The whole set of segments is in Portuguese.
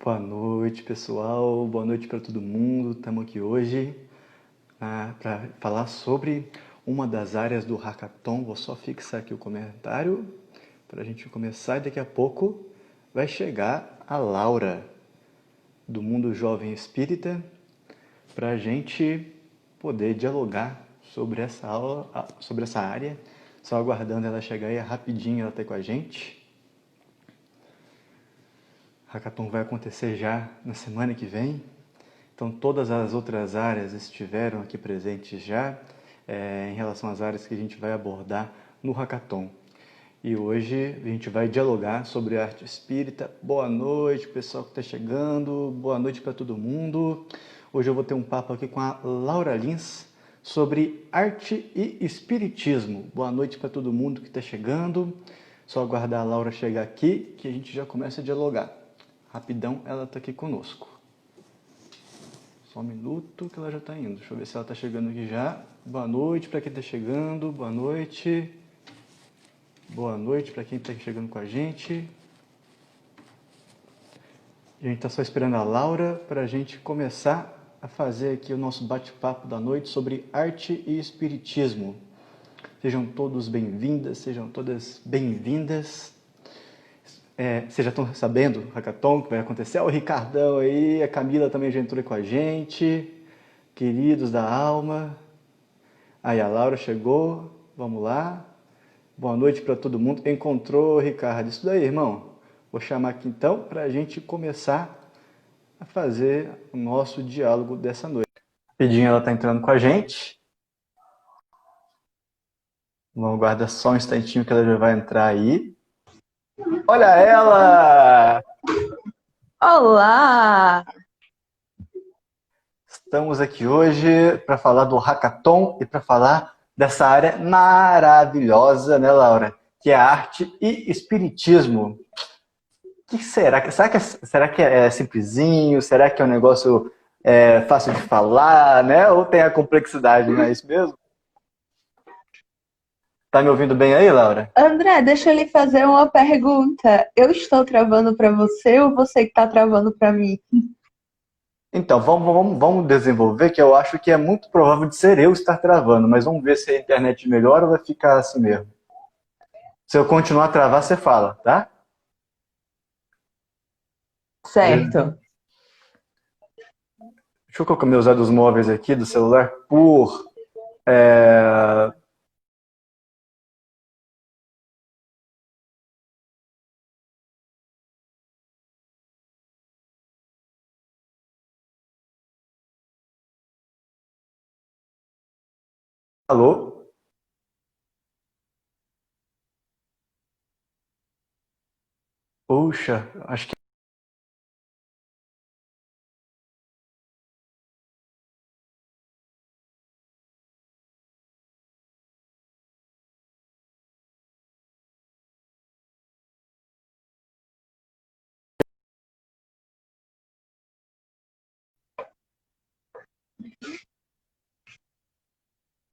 Boa noite, pessoal. Boa noite para todo mundo. Estamos aqui hoje para falar sobre uma das áreas do Hackathon. Vou só fixar aqui o comentário para a gente começar. E daqui a pouco vai chegar a Laura, do Mundo Jovem Espírita, para a gente poder dialogar sobre essa aula, sobre essa área. Só aguardando ela chegar aí rapidinho, ela está com a gente. Hackathon vai acontecer já na semana que vem, então todas as outras áreas estiveram aqui presentes já, em relação às áreas que a gente vai abordar no Hackathon. E hoje a gente vai dialogar sobre arte espírita. Boa noite, pessoal que está chegando, boa noite para todo mundo. Hoje eu vou ter um papo aqui com a Laura Lins sobre arte e espiritismo. Boa noite para todo mundo que está chegando. Só aguardar a Laura chegar aqui que a gente já começa a dialogar. Rapidão, ela está aqui conosco. Só um minuto que ela já está indo. Deixa eu ver se ela está chegando aqui já. Boa noite para quem está chegando. Boa noite. Boa noite para quem está chegando com a gente. A gente está só esperando a Laura para a gente começar a fazer aqui o nosso bate-papo da noite sobre arte e espiritismo. Sejam todos bem-vindas, sejam todas bem-vindas. Vocês já estão sabendo do Hackathon que vai acontecer? O Ricardão aí, a Camila também já entrou com a gente. Queridos da alma. Aí a Laura chegou, vamos lá. Boa noite para todo mundo. Encontrou, Ricardo? Isso daí, irmão. Vou chamar aqui então para a gente começar a fazer o nosso diálogo dessa noite. Rapidinho ela está entrando com a gente. Vamos aguardar só um instantinho que ela já vai entrar aí. Olha ela! Olá! Estamos aqui hoje para falar do Hackathon e para falar dessa área maravilhosa, né, Laura? Que é arte e espiritismo. O que será? Será que é simplesinho? Será que é um negócio fácil de falar, né? Ou tem a complexidade, não é isso mesmo? Tá me ouvindo bem aí, Laura? André, deixa eu lhe fazer uma pergunta. Eu estou travando para você ou você que está travando para mim? Então, vamos desenvolver, que eu acho que é muito provável de ser eu estar travando, mas vamos ver se a internet melhora ou vai ficar assim mesmo. Se eu continuar a travar, você fala, tá? Certo. Deixa eu colocar meus dados móveis aqui do celular por... Alô? Puxa, acho que...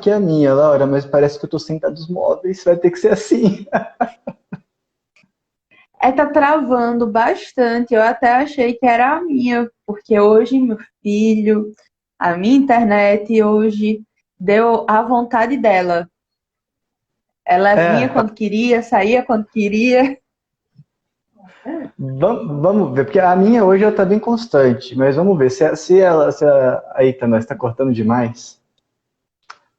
que é a minha, Laura, mas parece que eu tô sem dados móveis, vai ter que ser assim. Tá travando bastante. Eu até achei que era a minha, porque hoje meu filho, a minha internet hoje deu a vontade dela. Ela vinha É, quando queria, saía quando queria. vamos ver, porque a minha hoje ela tá bem constante, mas vamos ver, Eita, nós tá cortando demais.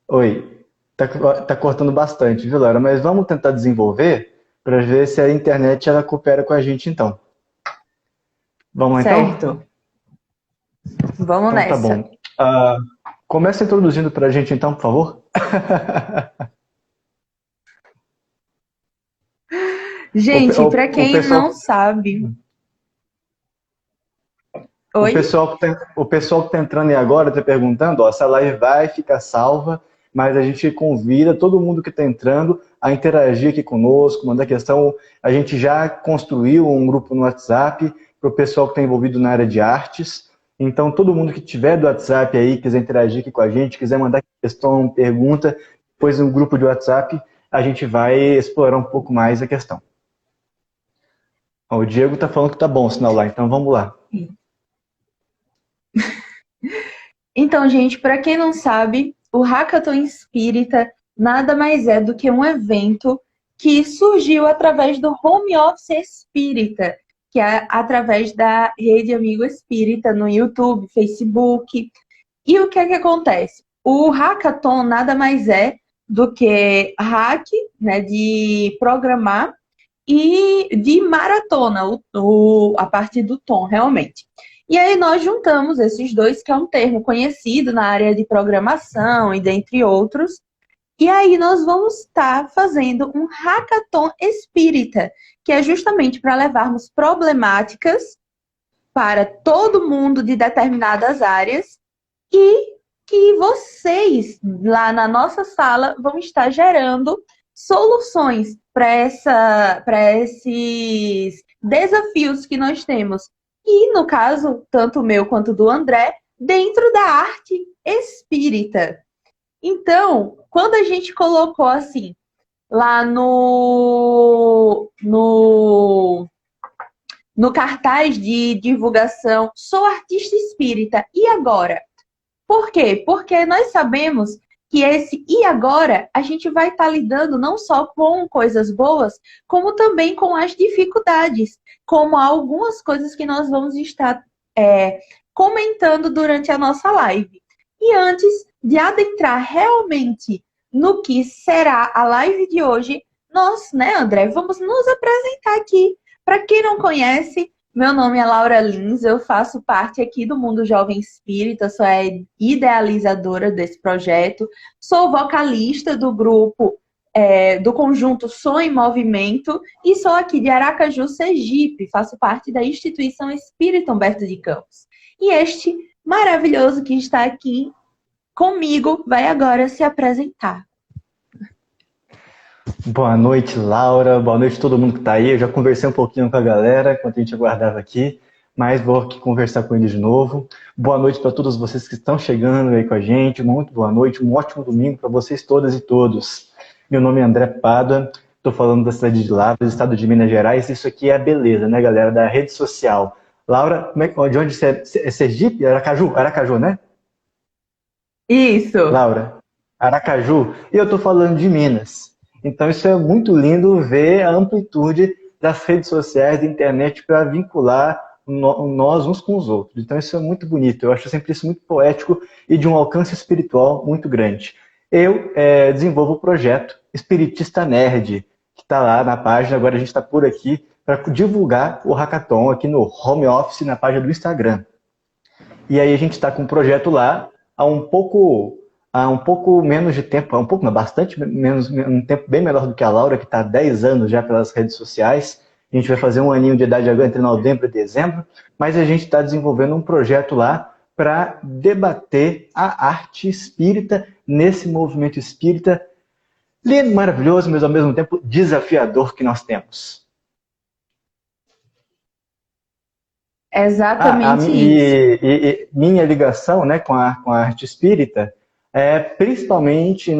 Oi, tá cortando bastante, viu, Laura? Mas vamos tentar desenvolver para ver se a internet ela coopera com a gente então. Vamos lá então? Certo. Vamos Então tá nessa. bom. Começa introduzindo para a gente então, por favor. O, pe- Gente, para o, o quem pessoal, não sabe. o Oi? pessoal o pessoal que tá entrando aí agora tá perguntando, ó, essa live vai ficar salva, mas a gente convida todo mundo que está entrando a interagir aqui conosco, mandar questão. A gente já construiu um grupo no WhatsApp para o pessoal que está envolvido na área de artes. Então, todo mundo que tiver do WhatsApp aí, quiser interagir aqui com a gente, quiser mandar questão, pergunta, depois no grupo de WhatsApp, a gente vai explorar um pouco mais a questão. Ó, o Diego tá falando que tá bom o sinal lá, então vamos lá. Então, gente, para quem não sabe, o Hackathon Espírita nada mais é do que um evento que surgiu através do Home Office Espírita, que é através da Rede Amigo Espírita no YouTube, Facebook. E o que é que acontece? O Hackathon nada mais é do que hack, né, de programar e de maratona, a partir do tom, realmente. E aí nós juntamos esses dois, que é um termo conhecido na área de programação e dentre outros. E aí nós vamos estar fazendo um hackathon espírita, que é justamente para levarmos problemáticas para todo mundo de determinadas áreas e que vocês, lá na nossa sala, vão estar gerando soluções para esses desafios que nós temos. E, no caso, tanto o meu quanto do André, dentro da arte espírita. Então, quando a gente colocou assim, lá no cartaz de divulgação, sou artista espírita, e agora? Por quê? Porque nós sabemos que esse e agora a gente vai estar lidando não só com coisas boas, como também com as dificuldades, como algumas coisas que nós vamos estar comentando durante a nossa live. E antes de adentrar realmente no que será a live de hoje, nós, né, André, vamos nos apresentar aqui. Para quem não conhece, meu nome é Laura Lins, eu faço parte aqui do Mundo Jovem Espírita, sou a idealizadora desse projeto, sou vocalista do grupo, do conjunto Som em Movimento e sou aqui de Aracaju, Sergipe, faço parte da Instituição Espírita Humberto de Campos. E este maravilhoso que está aqui comigo vai agora se apresentar. Boa noite, Laura. Boa noite a todo mundo que está aí. Eu já conversei um pouquinho com a galera enquanto a gente aguardava aqui, mas vou aqui conversar com eles de novo. Boa noite para todos vocês que estão chegando aí com a gente. Muito boa noite, um ótimo domingo para vocês todas e todos. Meu nome é André Pada, estou falando da cidade de Lavras, estado de Minas Gerais. Isso aqui é a beleza, né, galera, da rede social. Laura, de onde você é? Sergipe? Aracaju? Aracaju, né? Isso. Laura, Aracaju. E eu estou falando de Minas. Então isso é muito lindo ver a amplitude das redes sociais, da internet para vincular nós uns com os outros. Então isso é muito bonito. Eu acho sempre isso muito poético e de um alcance espiritual muito grande. Eu desenvolvo o projeto Espiritista Nerd, que está lá na página. Agora a gente está por aqui para divulgar o Hackathon aqui no Home Office, na página do Instagram. E aí a gente está com um projeto lá há um pouco menos de tempo, bastante menos, um tempo bem menor do que a Laura, que está há 10 anos já pelas redes sociais. A gente vai fazer um aninho de idade agora entre novembro e dezembro, mas a gente está desenvolvendo um projeto lá para debater a arte espírita nesse movimento espírita lindo, maravilhoso, mas ao mesmo tempo desafiador que nós temos. Exatamente isso. Minha ligação, né, com a arte espírita é principalmente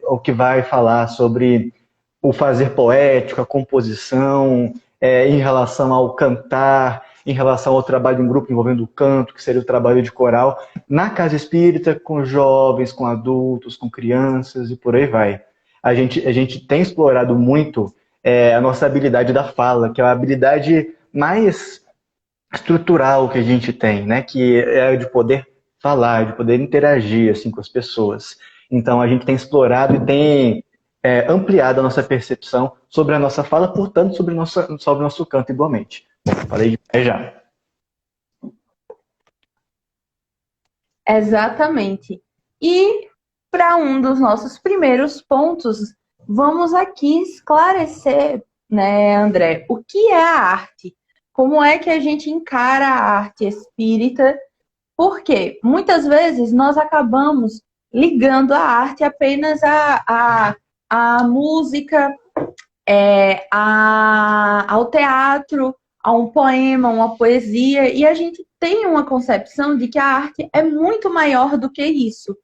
o que vai falar sobre o fazer poético, a composição, em relação ao cantar, em relação ao trabalho em grupo envolvendo o canto, que seria o trabalho de coral, na casa espírita, com jovens, com adultos, com crianças e por aí vai. A gente tem explorado muito a nossa habilidade da fala, que é a habilidade mais estrutural que a gente tem, né? Que é de poder falar, de poder interagir assim com as pessoas. Então a gente tem explorado e tem ampliado a nossa percepção sobre a nossa fala, portanto sobre o nosso canto igualmente. Bom, falei de pé já. Exatamente. E para um dos nossos primeiros pontos, vamos aqui esclarecer, né, André, o que é a arte? Como é que a gente encara a arte espírita? Porque muitas vezes nós acabamos ligando a arte apenas à música, ao teatro, a um poema, uma poesia, e a gente tem uma concepção de que a arte é muito maior do que isso.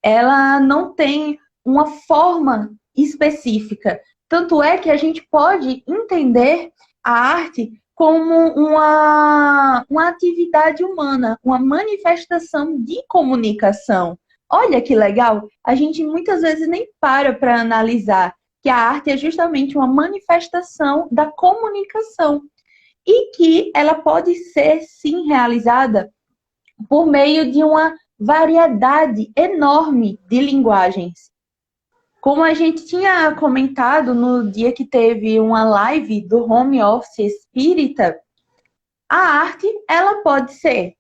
Ela não tem uma forma específica. Tanto é que a gente pode entender a arte como uma atividade humana, uma manifestação de comunicação. Olha que legal! A gente muitas vezes nem para analisar que a arte é justamente uma manifestação da comunicação e que ela pode ser, sim, realizada por meio de uma variedade enorme de linguagens. Como a gente tinha comentado no dia que teve uma live do Home Office Espírita, a arte, ela pode ser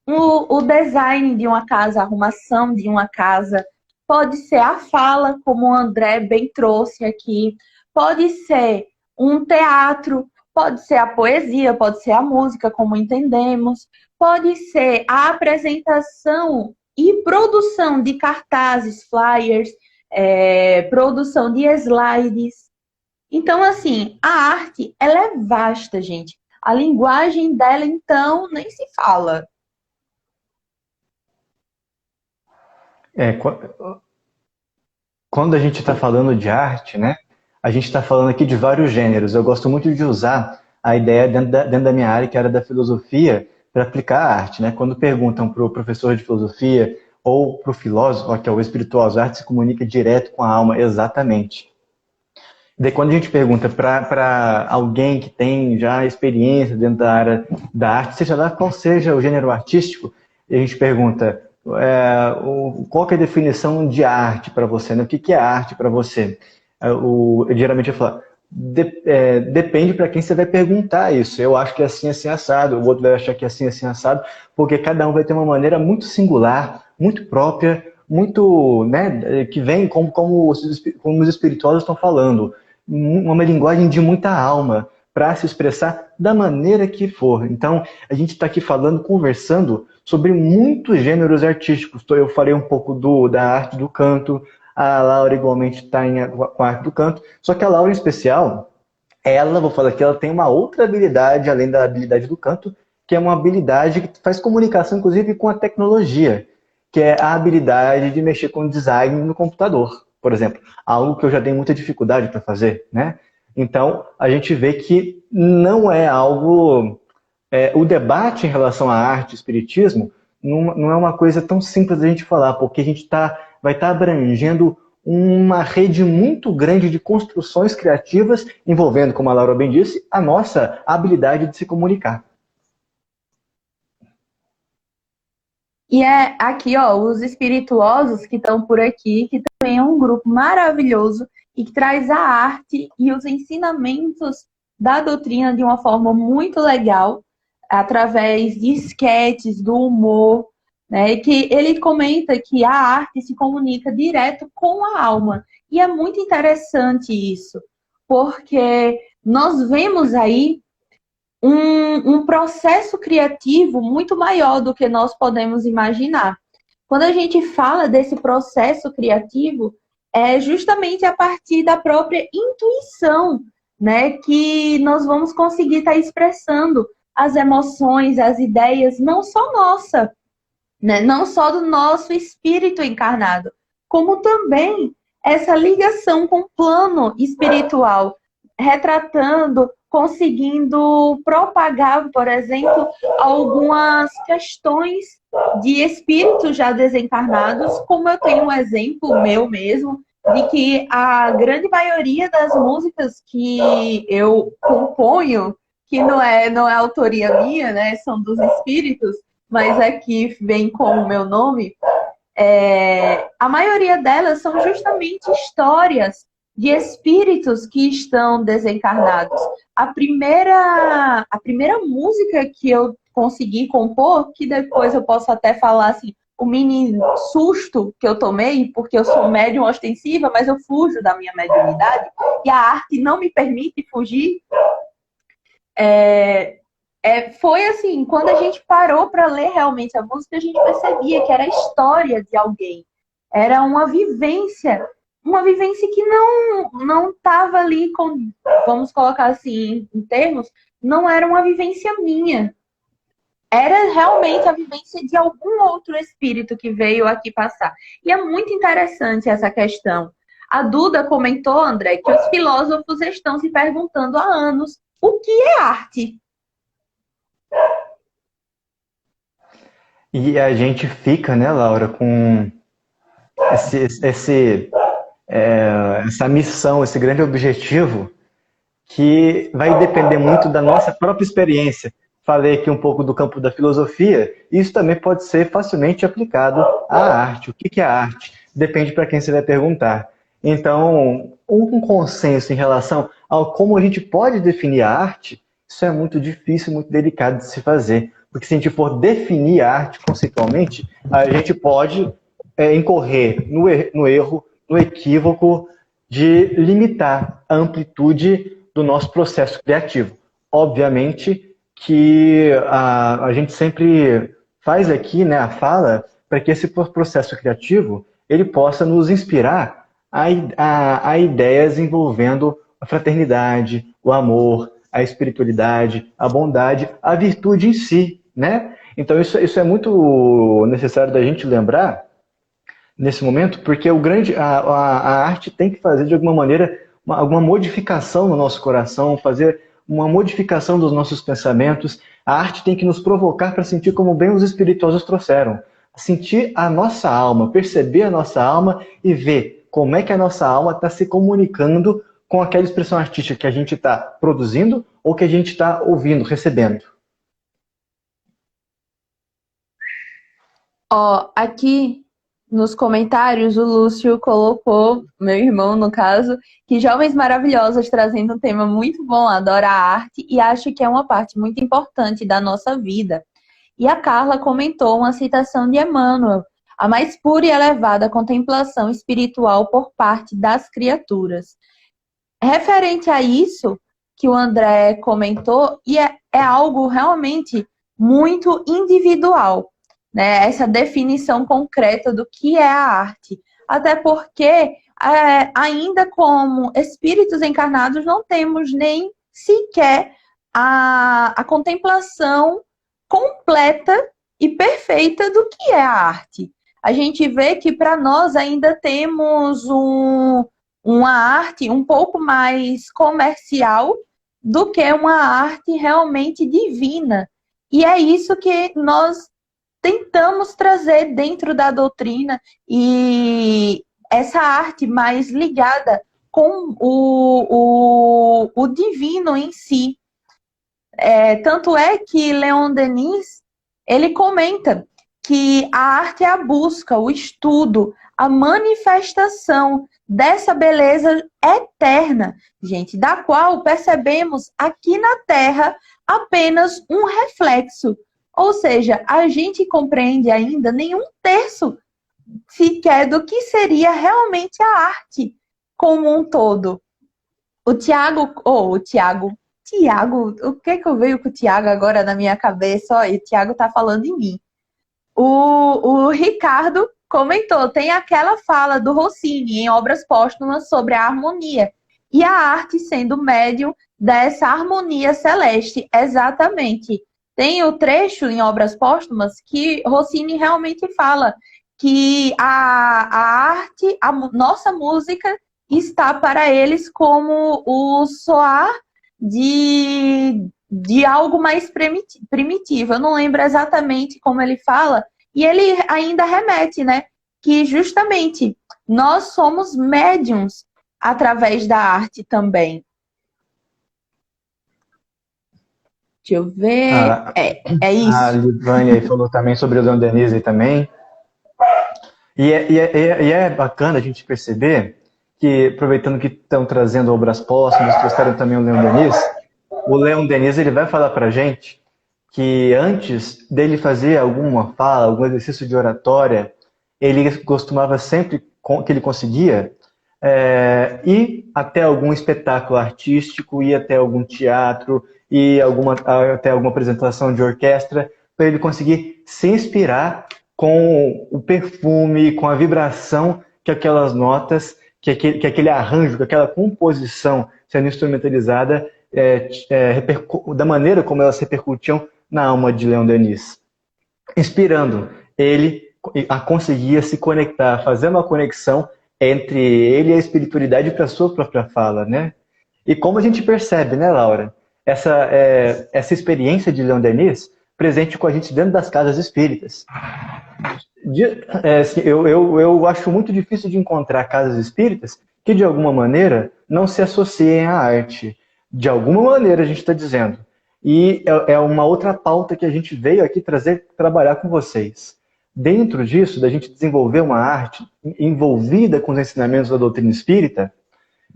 o design de uma casa, a arrumação de uma casa, pode ser a fala, como o André bem trouxe aqui, pode ser um teatro, pode ser a poesia, pode ser a música, como entendemos, pode ser a apresentação e produção de cartazes, flyers, produção de slides. Então, assim, a arte, ela é vasta, gente. A linguagem dela, então, nem se fala. Quando a gente está falando de arte, né, a gente está falando aqui de vários gêneros. Eu gosto muito de usar a ideia dentro da minha área, que era da filosofia, para aplicar a arte. Né? Quando perguntam para o professor de filosofia ou para o filósofo, que é o espirituoso, a arte se comunica direto com a alma, exatamente. Daí quando a gente pergunta para alguém que tem já experiência dentro da área da arte, seja lá qual seja o gênero artístico, a gente pergunta qual que é a definição de arte para você, né? O que é arte para você? Geralmente eu falo, depende para quem você vai perguntar isso. Eu acho que é assim, assim, assado. O outro vai achar que é assim, assim, assado, porque cada um vai ter uma maneira muito singular, muito própria, muito, né, que vem como os espirituosos estão falando, uma linguagem de muita alma para se expressar da maneira que for. Então, a gente está aqui conversando sobre muitos gêneros artísticos. Eu falei um pouco da arte do canto, a Laura igualmente está com a arte do canto, só que a Laura em especial, vou falar que ela tem uma outra habilidade, além da habilidade do canto, que é uma habilidade que faz comunicação, inclusive, com a tecnologia, que é a habilidade de mexer com design no computador, por exemplo. Algo que eu já tenho muita dificuldade para fazer, né? Então, a gente vê que não é algo... o debate em relação à arte e espiritismo não é uma coisa tão simples da gente falar, porque a gente vai estar abrangendo uma rede muito grande de construções criativas envolvendo, como a Laura bem disse, a nossa habilidade de se comunicar. E é aqui, ó, os espirituosos que estão por aqui, que também é um grupo maravilhoso e que traz a arte e os ensinamentos da doutrina de uma forma muito legal, através de esquetes, do humor, né? Que ele comenta que a arte se comunica direto com a alma. E é muito interessante isso, porque nós vemos aí um processo criativo muito maior do que nós podemos imaginar. Quando a gente fala desse processo criativo, é justamente a partir da própria intuição, né, que nós vamos conseguir estar expressando as emoções, as ideias, não só nossa, né, não só do nosso espírito encarnado, como também essa ligação com o plano espiritual, retratando, conseguindo propagar, por exemplo, algumas questões de espíritos já desencarnados, como eu tenho um exemplo meu mesmo, de que a grande maioria das músicas que eu componho, que não é autoria minha, né, são dos espíritos, mas aqui vem com o meu nome, a maioria delas são justamente histórias de espíritos que estão desencarnados. A primeira música que eu consegui compor, que depois eu posso até falar assim, o mini susto que eu tomei, porque eu sou médium ostensiva, mas eu fujo da minha mediunidade, e a arte não me permite fugir. Foi assim, quando a gente parou para ler realmente a música, a gente percebia que era a história de alguém. Era uma vivência que não estava ali com, vamos colocar assim em termos, não era uma vivência minha. Era realmente a vivência de algum outro espírito que veio aqui passar. E é muito interessante essa questão. A Duda comentou, André, que os filósofos estão se perguntando há anos o que é arte. E a gente fica, né, Laura, com essa missão, esse grande objetivo, que vai depender muito da nossa própria experiência. Falei aqui um pouco do campo da filosofia, e isso também pode ser facilmente aplicado à arte. O que é arte? Depende para quem você vai perguntar. Então, um consenso em relação ao como a gente pode definir a arte, isso é muito difícil, muito delicado de se fazer. Porque se a gente for definir a arte conceitualmente, a gente pode incorrer no erro, no equívoco de limitar a amplitude do nosso processo criativo. Obviamente que a gente sempre faz aqui, né, a fala para que esse processo criativo ele possa nos inspirar a ideias envolvendo a fraternidade, o amor, a espiritualidade, a bondade, a virtude em si, né? Então isso é muito necessário da gente lembrar nesse momento, porque a arte tem que fazer de alguma maneira alguma modificação no nosso coração, fazer uma modificação dos nossos pensamentos. A arte tem que nos provocar para sentir como bem os espirituosos trouxeram. Sentir a nossa alma, perceber a nossa alma e ver como é que a nossa alma está se comunicando com aquela expressão artística que a gente está produzindo ou que a gente está ouvindo, recebendo. Ó, aqui nos comentários o Lúcio colocou, meu irmão no caso, que Jovens Maravilhosas trazendo um tema muito bom, adora a arte e acho que é uma parte muito importante da nossa vida. E a Carla comentou uma citação de Emmanuel, a mais pura e elevada contemplação espiritual por parte das criaturas. Referente a isso que o André comentou, e é algo realmente muito individual, né? Essa definição concreta do que é a arte. Até porque, ainda como espíritos encarnados, não temos nem sequer a contemplação completa e perfeita do que é a arte. A gente vê que para nós ainda temos uma arte um pouco mais comercial do que uma arte realmente divina. E é isso que nós tentamos trazer dentro da doutrina e essa arte mais ligada com o divino em si. Tanto é que Leon Denis, ele comenta que a arte é a busca, o estudo, a manifestação dessa beleza eterna, gente, da qual percebemos aqui na Terra apenas um reflexo. Ou seja, a gente compreende ainda nem um terço sequer do que seria realmente a arte como um todo. O Tiago, o que eu veio com o Tiago agora na minha cabeça? Ó, e o Tiago tá falando em mim. O Ricardo comentou, tem aquela fala do Rossini em Obras Póstumas sobre a harmonia e a arte sendo médium dessa harmonia celeste. Exatamente. Tem o trecho em Obras Póstumas que Rossini realmente fala que a arte, a nossa música está para eles como o soar de algo mais primitivo. Eu não lembro exatamente como ele fala, e ele ainda remete, né? Que justamente nós somos médiums através da arte também. Deixa eu ver. É isso. A Livânia falou também sobre o Leon Denis também. E é bacana a gente perceber que, aproveitando que estão trazendo obras póstumas, trouxeram também o Leon Denis ele vai falar pra gente que antes dele fazer alguma fala, algum exercício de oratória, ele costumava sempre que ele conseguia ir até algum espetáculo artístico, ir até algum teatro, ir até alguma apresentação de orquestra, para ele conseguir se inspirar com o perfume, com a vibração que aquelas notas, que aquele arranjo, que aquela composição sendo instrumentalizada, da maneira como elas repercutiam na alma de Leon Denis. Inspirando ele a conseguir se conectar, fazer uma conexão entre ele e a espiritualidade para a sua própria fala, né? E como a gente percebe, né, Laura? essa experiência de Leon Denis presente com a gente dentro das casas espíritas. Assim, eu acho muito difícil de encontrar casas espíritas que, de alguma maneira, não se associem à arte. De alguma maneira, a gente está dizendo. E é uma outra pauta que a gente veio aqui trabalhar com vocês. Dentro disso, da gente desenvolver uma arte envolvida com os ensinamentos da doutrina espírita,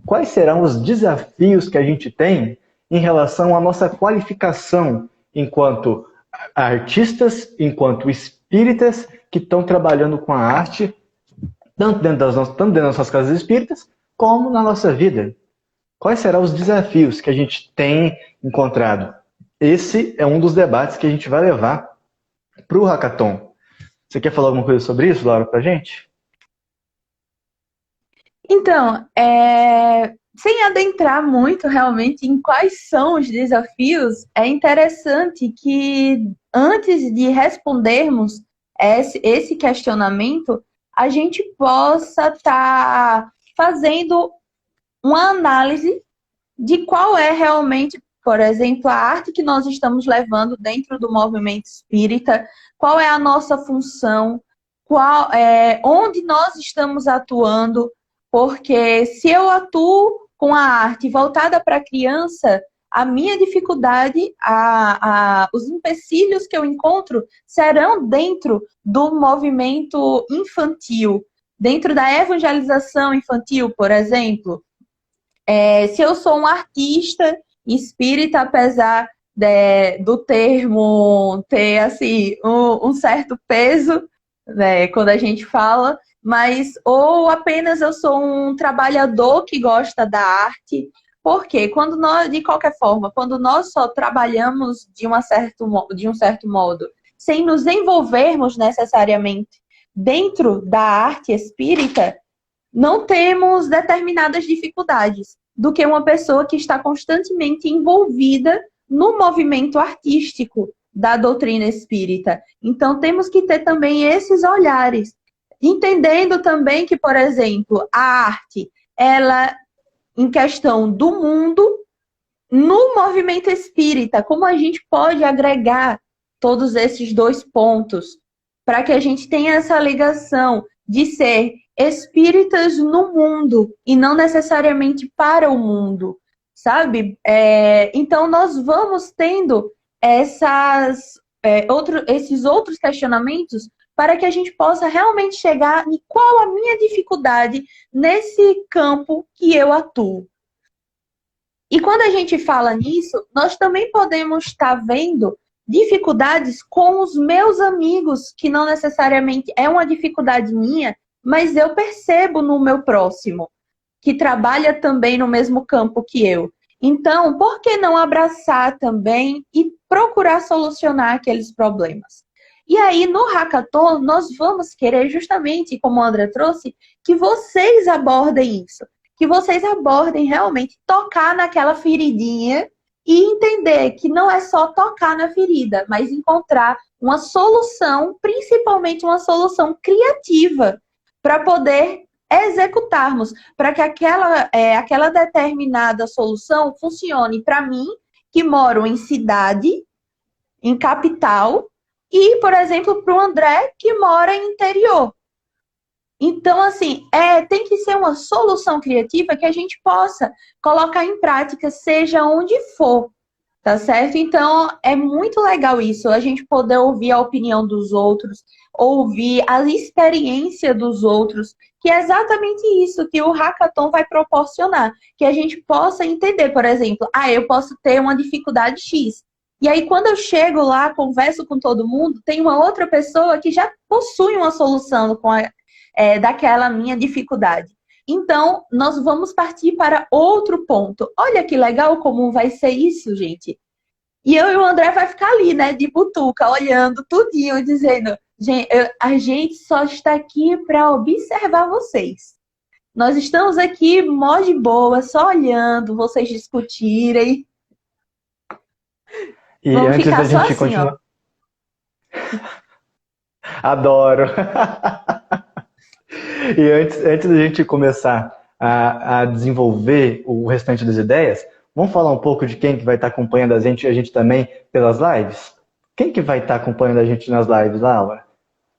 quais serão os desafios que a gente tem em relação à nossa qualificação enquanto artistas, enquanto espíritas que estão trabalhando com a arte, tanto dentro das nossas casas espíritas, como na nossa vida? Quais serão os desafios que a gente tem encontrado? Esse é um dos debates que a gente vai levar para o Hackathon. Você quer falar alguma coisa sobre isso, Laura, para a gente? Então, sem adentrar muito realmente em quais são os desafios, é interessante que antes de respondermos esse questionamento, a gente possa estar fazendo uma análise de qual é realmente, por exemplo, a arte que nós estamos levando dentro do movimento espírita, qual é a nossa função, onde nós estamos atuando, porque se eu atuo com a arte voltada para a criança, a minha dificuldade, os empecilhos que eu encontro serão dentro do movimento infantil, dentro da evangelização infantil, por exemplo. Se eu sou um artista espírita, apesar do termo ter assim, um certo peso, né, quando a gente fala, mas ou apenas eu sou um trabalhador que gosta da arte, porque quando nós, de qualquer forma, quando nós só trabalhamos de um certo modo, sem nos envolvermos necessariamente dentro da arte espírita, não temos determinadas dificuldades do que uma pessoa que está constantemente envolvida no movimento artístico da doutrina espírita. Então, temos que ter também esses olhares, entendendo também que, por exemplo, a arte, ela, em questão do mundo, no movimento espírita, como a gente pode agregar todos esses dois pontos para que a gente tenha essa ligação de ser espíritas no mundo e não necessariamente para o mundo, sabe? Então, nós vamos tendo esses outros questionamentos para que a gente possa realmente chegar em qual a minha dificuldade nesse campo que eu atuo. E quando a gente fala nisso, nós também podemos estar vendo dificuldades com os meus amigos, que não necessariamente é uma dificuldade minha, mas eu percebo no meu próximo, que trabalha também no mesmo campo que eu. Então, por que não abraçar também e procurar solucionar aqueles problemas? E aí, no Hackathon, nós vamos querer justamente, como o André trouxe, que vocês abordem isso. Que vocês abordem realmente tocar naquela feridinha e entender que não é só tocar na ferida, mas encontrar uma solução, principalmente uma solução criativa, para poder executarmos, para que aquela determinada solução funcione para mim, que moro em cidade, em capital, e, por exemplo, para o André, que mora em interior. Então, assim, tem que ser uma solução criativa que a gente possa colocar em prática, seja onde for, tá certo? Então, é muito legal isso, a gente poder ouvir a opinião dos outros, ouvir a experiência dos outros, que é exatamente isso que o Hackathon vai proporcionar, que a gente possa entender, por exemplo, eu posso ter uma dificuldade X. E aí, quando eu chego lá, converso com todo mundo, tem uma outra pessoa que já possui uma solução daquela minha dificuldade. Então, nós vamos partir para outro ponto. Olha que legal como vai ser isso, gente. E eu e o André vai ficar ali, né, de butuca, olhando tudinho, dizendo, a gente só está aqui para observar vocês. Nós estamos aqui mó de boa, só olhando vocês discutirem. E vamos antes ficar da só gente assim, continuar... ó. Adoro! E antes da gente começar a desenvolver o restante das ideias, Vamos falar um pouco de quem que vai estar acompanhando a gente também pelas lives? Quem que vai estar acompanhando a gente nas lives, Laura?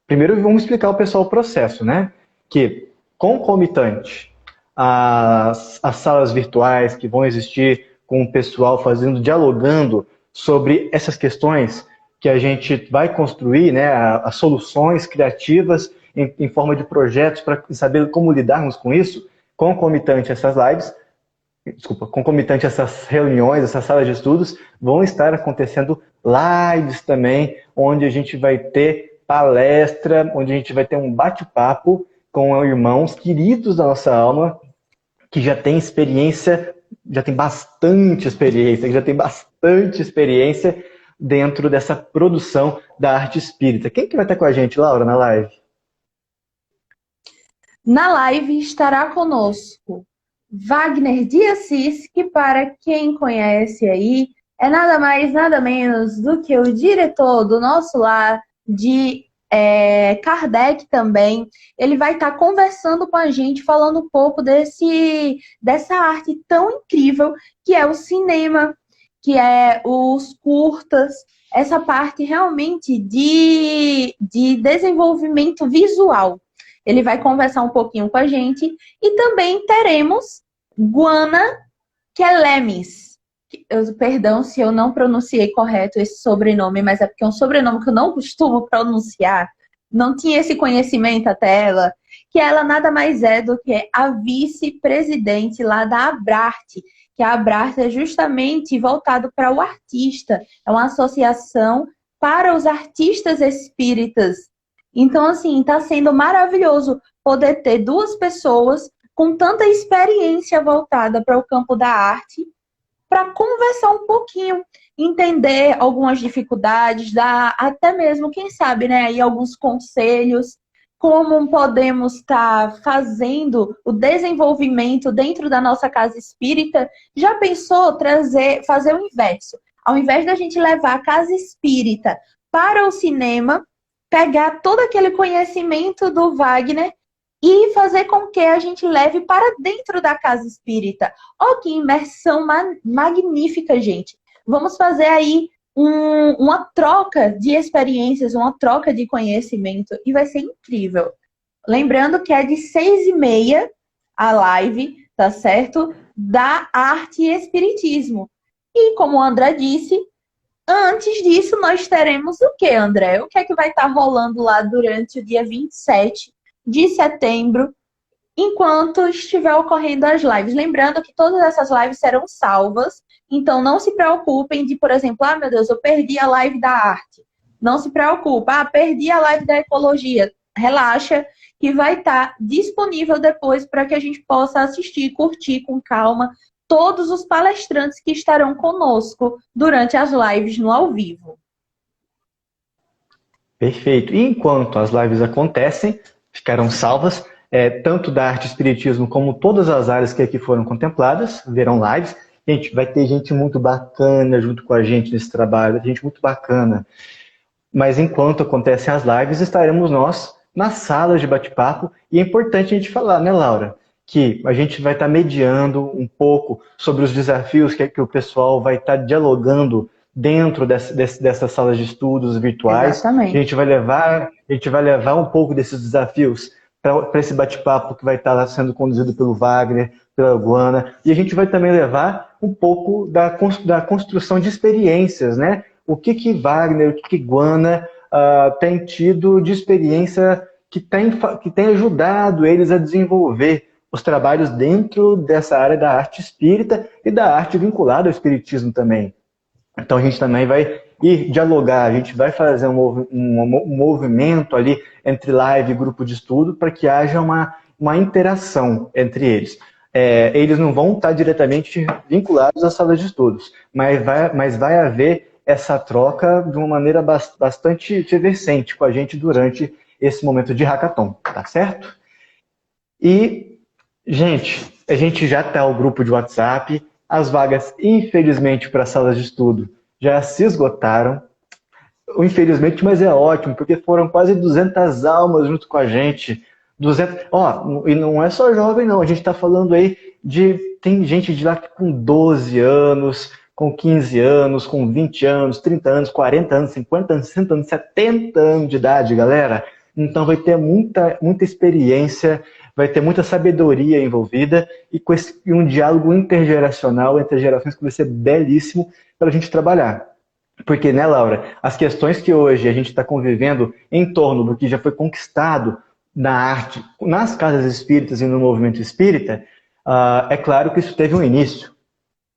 Primeiro vamos explicar o pessoal o processo, né? Que concomitante às salas virtuais que vão existir com o pessoal dialogando sobre essas questões que a gente vai construir, né? As soluções criativas em forma de projetos para saber como lidarmos com isso, concomitante a essas lives, concomitante a essas reuniões, essas salas de estudos, vão estar acontecendo lives também, onde a gente vai ter palestra, onde a gente vai ter um bate-papo com irmãos queridos da nossa alma, que já tem experiência, já tem bastante experiência dentro dessa produção da arte espírita. Quem que vai estar com a gente, Laura, na live? Na live estará conosco Wagner de Assis, que para quem conhece aí, é nada mais, nada menos do que o diretor do nosso lar de Kardec também. Ele vai estar conversando com a gente, falando um pouco dessa arte tão incrível que é o cinema, que é os curtas, essa parte realmente de desenvolvimento visual. Ele vai conversar um pouquinho com a gente. E também teremos Guana Quelemes. Perdão se eu não pronunciei correto esse sobrenome, mas é porque é um sobrenome que eu não costumo pronunciar. Não tinha esse conhecimento até ela. Que ela nada mais é do que a vice-presidente lá da Abrarte. Que a Abrarte é justamente voltado para o artista. É uma associação para os artistas espíritas. Então, assim, está sendo maravilhoso poder ter duas pessoas com tanta experiência voltada para o campo da arte, para conversar um pouquinho, entender algumas dificuldades, dar até mesmo, quem sabe, né, aí alguns conselhos, como podemos estar fazendo o desenvolvimento dentro da nossa casa espírita. Já pensou fazer o inverso? Ao invés da gente levar a casa espírita para o cinema, pegar todo aquele conhecimento do Wagner e fazer com que a gente leve para dentro da casa espírita. Olha que imersão magnífica, gente. Vamos fazer aí uma troca de experiências, uma troca de conhecimento e vai ser incrível. Lembrando que é de 6h30 a live, tá certo? Da arte e espiritismo. E como o André disse, antes disso, nós teremos o que, André? O que é que vai estar rolando lá durante o dia 27 de setembro, enquanto estiver ocorrendo as lives? Lembrando que todas essas lives serão salvas, então não se preocupem de, por exemplo, meu Deus, eu perdi a live da arte. Não se preocupe, perdi a live da ecologia. Relaxa, que vai estar disponível depois para que a gente possa assistir e curtir com calma todos os palestrantes que estarão conosco durante as lives no ao vivo. Perfeito. E enquanto as lives acontecem, ficarão salvas, tanto da arte e espiritismo como todas as áreas que aqui foram contempladas, verão lives. Gente, vai ter gente muito bacana junto com a gente nesse trabalho, gente muito bacana. Mas enquanto acontecem as lives, estaremos nós nas salas de bate-papo. E é importante a gente falar, né, Laura? Que a gente vai estar mediando um pouco sobre os desafios que o pessoal vai estar dialogando dentro dessas salas de estudos virtuais. Exatamente. A gente vai levar um pouco desses desafios para esse bate-papo que vai estar sendo conduzido pelo Wagner, pela Guana, e a gente vai também levar um pouco da construção de experiências, né? O que Wagner, o que Guana tem tido de experiência que tem ajudado eles a desenvolver os trabalhos dentro dessa área da arte espírita e da arte vinculada ao espiritismo também. Então a gente também vai ir dialogar, a gente vai fazer um movimento ali entre live e grupo de estudo para que haja uma interação entre eles. Eles não vão estar diretamente vinculados às salas de estudos, mas vai haver essa troca de uma maneira bastante efervescente com a gente durante esse momento de hackathon, tá certo? E, gente, a gente já está o grupo de WhatsApp, as vagas, infelizmente, para salas de estudo já se esgotaram. Infelizmente, mas é ótimo, porque foram quase 200 almas junto com a gente. 200, e não é só jovem, não. A gente está falando aí Tem gente de lá que com 12 anos, com 15 anos, com 20 anos, 30 anos, 40 anos, 50 anos, 60 anos, 70 anos de idade, galera. Então vai ter muita experiência, vai ter muita sabedoria envolvida e um diálogo intergeracional entre gerações que vai ser belíssimo para a gente trabalhar. Porque, né, Laura, as questões que hoje a gente está convivendo em torno do que já foi conquistado na arte, nas casas espíritas e no movimento espírita, é claro que isso teve um início.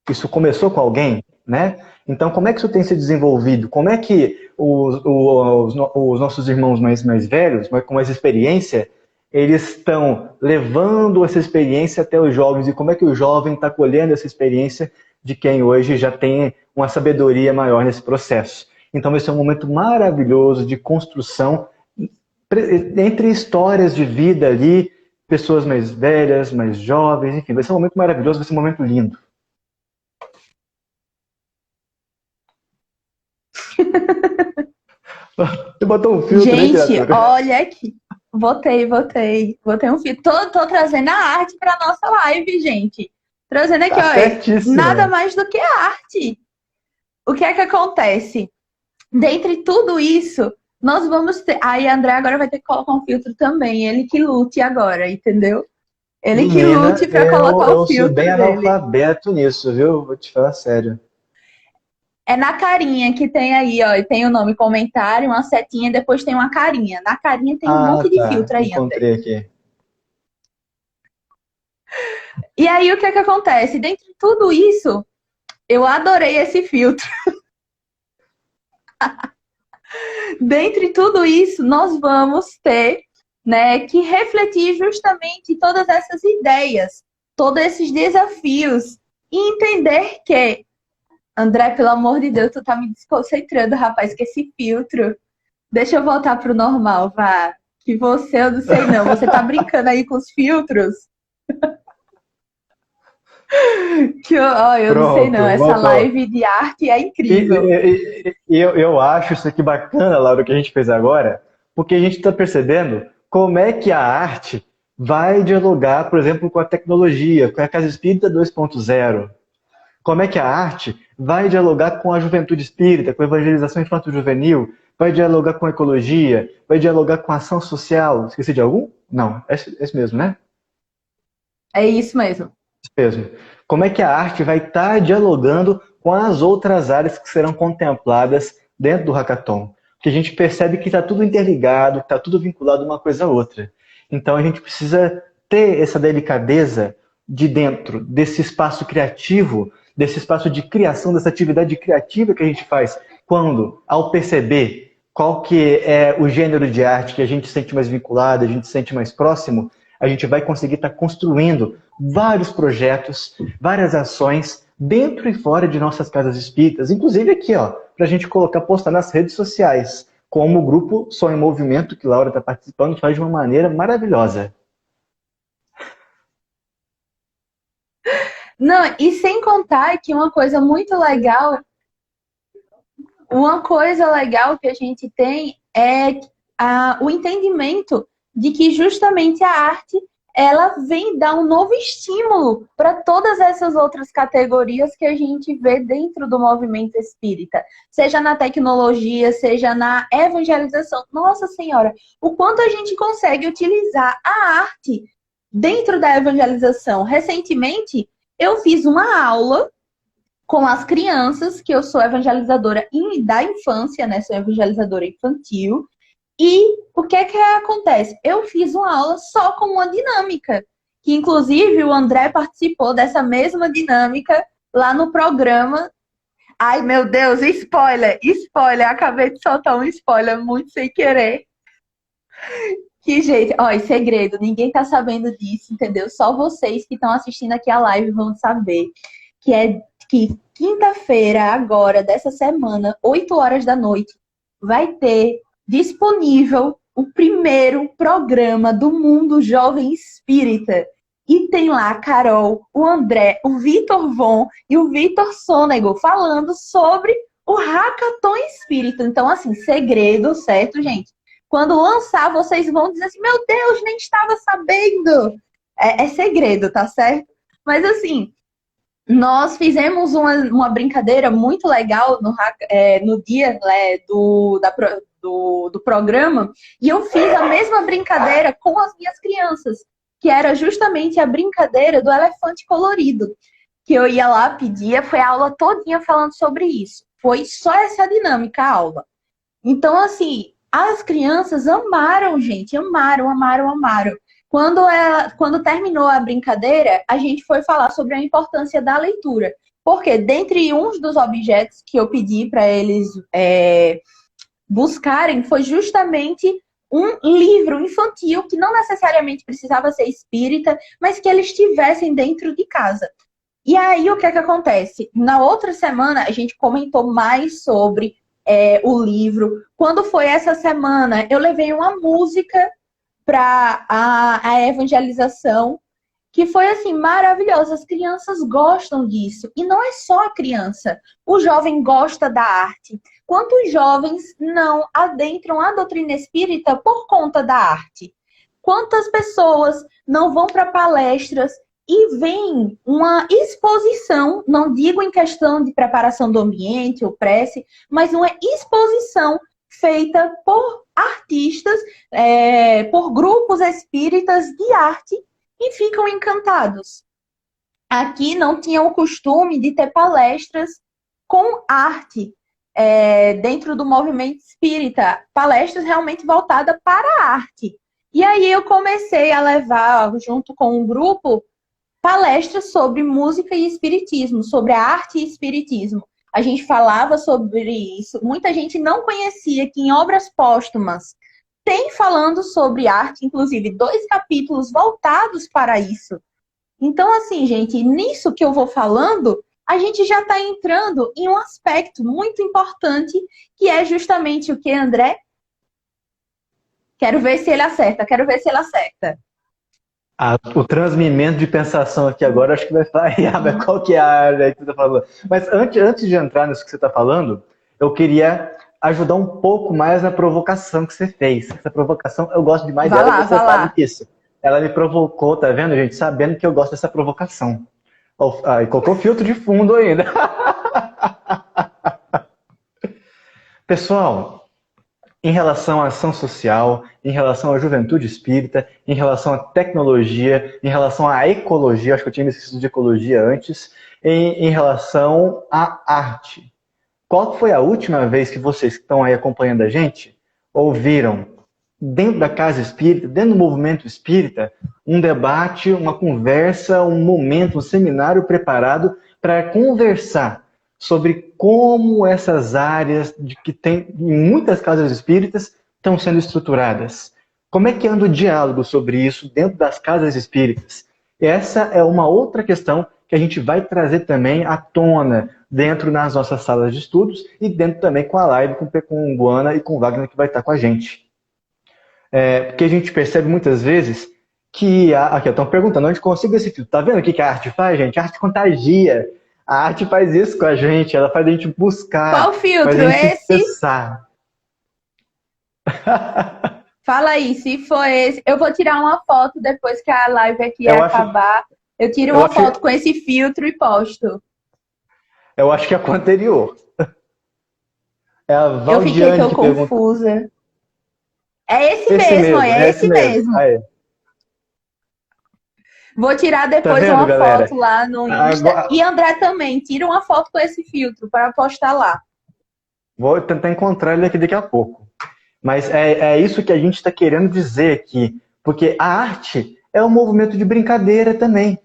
Isso começou com alguém, né? Então, como é que isso tem se desenvolvido? Como é que os nossos irmãos mais velhos, com mais experiência, eles estão levando essa experiência até os jovens? E como é que o jovem está colhendo essa experiência de quem hoje já tem uma sabedoria maior nesse processo? Então, esse é um momento maravilhoso de construção entre histórias de vida ali, pessoas mais velhas, mais jovens, enfim, vai ser um momento maravilhoso, vai ser um momento lindo. Você botou um filtro, gente, né, criatura? Olha aqui. Botei um filtro. Tô trazendo a arte pra nossa live, gente. Trazendo aqui, Tá certíssima. nada mais do que a arte. O que é que acontece? Dentre tudo isso, nós vamos ter... Aí, André agora vai ter que colocar um filtro também. Ele que lute agora, entendeu? Ele que lute pra colocar o filtro Eu sou bem dele. analfabeto nisso, viu? Vou te falar sério. É na carinha que tem aí, ó. Tem o nome comentário, uma setinha, e depois tem uma carinha. Na carinha tem um monte de filtro aí, encontrei André. aqui. E aí, o que é que acontece? Dentre tudo isso, eu adorei esse filtro. Dentre tudo isso, nós vamos ter, né, que refletir justamente todas essas ideias, todos esses desafios e entender que, André, pelo amor de Deus, tu tá me desconcentrando, rapaz, com esse filtro. Deixa eu voltar pro normal, vá. Que você, eu não sei não, você tá brincando aí com os filtros? Eu não sei não, essa voltou. live de arte é incrível. Eu acho isso aqui bacana, Laura, o que a gente fez agora, porque a gente está percebendo como é que a arte vai dialogar, por exemplo, com a tecnologia, com a Casa Espírita 2.0. Como é que a arte vai dialogar com a juventude espírita, com a evangelização infanto-juvenil, vai dialogar com a ecologia, vai dialogar com a ação social. Esqueci de algum? Não, é esse mesmo, né? É isso mesmo. Mesmo. Como é que a arte vai estar dialogando com as outras áreas que serão contempladas dentro do hackathon? Porque a gente percebe que está tudo interligado, que está tudo vinculado uma coisa a outra. Então a gente precisa ter essa delicadeza de dentro desse espaço criativo, desse espaço de criação, dessa atividade criativa que a gente faz, quando, ao perceber qual que é o gênero de arte que a gente sente mais vinculado, a gente sente mais próximo, a gente vai conseguir estar construindo vários projetos, várias ações dentro e fora de nossas casas espíritas, inclusive aqui, ó, para a gente postar nas redes sociais, como o grupo Sonho em Movimento, que Laura está participando, faz de uma maneira maravilhosa. Não, e sem contar que uma coisa legal que a gente tem é o entendimento de que justamente a arte ela vem dar um novo estímulo para todas essas outras categorias que a gente vê dentro do movimento espírita, seja na tecnologia, seja na evangelização. Nossa Senhora, o quanto a gente consegue utilizar a arte dentro da evangelização. Recentemente, eu fiz uma aula com as crianças, que eu sou evangelizadora da infância, né? Sou evangelizadora infantil. E o que é que acontece? Eu fiz uma aula só com uma dinâmica, que inclusive o André participou dessa mesma dinâmica lá no programa. Ai, meu Deus, spoiler! Acabei de soltar um spoiler muito sem querer. Que jeito, ó, segredo, ninguém tá sabendo disso, entendeu? Só vocês que estão assistindo aqui a live vão saber. Que é que quinta-feira, agora, dessa semana, 8 horas da noite, vai ter disponível o primeiro programa do Mundo Jovem Espírita. E tem lá a Carol, o André, o Vitor Von e o Vitor Sonego falando sobre o Hackathon Espírita. Então, assim, segredo, certo, gente? Quando lançar, vocês vão dizer assim, meu Deus, nem estava sabendo. É segredo, tá certo? Mas assim, nós fizemos uma brincadeira muito legal no dia, né, do programa, e eu fiz a mesma brincadeira com as minhas crianças, que era justamente a brincadeira do elefante colorido, que eu ia lá, pedia, foi a aula todinha falando sobre isso. Foi só essa dinâmica a aula. Então, assim, as crianças amaram, gente, amaram, amaram, amaram. Quando terminou a brincadeira, a gente foi falar sobre a importância da leitura. Porque dentre uns dos objetos que eu pedi para eles buscarem foi justamente um livro infantil que não necessariamente precisava ser espírita, mas que eles tivessem dentro de casa. E aí, o que é que acontece? Na outra semana, a gente comentou mais sobre o livro. Quando foi essa semana, eu levei uma música para a evangelização, que foi assim maravilhosa. As crianças gostam disso. E não é só a criança. O jovem gosta da arte. Quantos jovens não adentram a doutrina espírita por conta da arte? Quantas pessoas não vão para palestras e veem uma exposição, não digo em questão de preparação do ambiente ou prece, mas uma exposição feita por artistas, por grupos espíritas de arte, e ficam encantados. Aqui não tinha o costume de ter palestras com arte dentro do movimento espírita, palestras realmente voltadas para a arte. E aí eu comecei a levar, junto com um grupo, palestras sobre música e espiritismo, sobre a arte e espiritismo. A gente falava sobre isso. Muita gente não conhecia que em obras póstumas tem falando sobre arte, inclusive 2 capítulos voltados para isso. Então, assim, gente, nisso que eu vou falando, a gente já está entrando em um aspecto muito importante, que é justamente o que, André? Quero ver se ele acerta, quero ver se ele acerta. O transmimento de pensação aqui agora, acho que vai variar, mas qual que é a área que você está falando? Mas antes de entrar nisso que você está falando, eu queria ajudar um pouco mais na provocação que você fez. Essa provocação, eu gosto demais dela, e você sabe disso. Ela me provocou, tá vendo, gente? Sabendo que eu gosto dessa provocação. E colocou filtro de fundo ainda. Pessoal, em relação à ação social, em relação à juventude espírita, em relação à tecnologia, em relação à ecologia, acho que eu tinha me esquecido de ecologia antes, em relação à arte. Qual foi a última vez que vocês que estão aí acompanhando a gente ouviram, dentro da casa espírita, dentro do movimento espírita, um debate, uma conversa, um momento, um seminário preparado para conversar sobre como essas áreas que tem em muitas casas espíritas estão sendo estruturadas? Como é que anda o diálogo sobre isso dentro das casas espíritas? Essa é uma outra questão que a gente vai trazer também à tona dentro das nossas salas de estudos e dentro também com a live com o Guana e com o Wagner, que vai estar com a gente. Porque a gente percebe muitas vezes que... Aqui, estão perguntando onde consigo esse filtro. Tá vendo o que a arte faz, gente? A arte contagia. A arte faz isso com a gente. Ela faz a gente buscar. Qual filtro? Faz a gente esse? pensar. Fala aí, se for esse. Eu vou tirar uma foto depois que a live aqui acabar. Eu tiro uma foto com esse filtro e posto. Eu acho que é com o anterior. É a Valdiane eu fiquei tão confusa. É esse mesmo, é esse mesmo. Aí. Vou tirar depois uma foto lá no Insta. E André também, tira uma foto com esse filtro para postar lá. Vou tentar encontrar ele aqui daqui a pouco. Mas é isso que a gente está querendo dizer aqui. Porque a arte é um movimento de brincadeira também.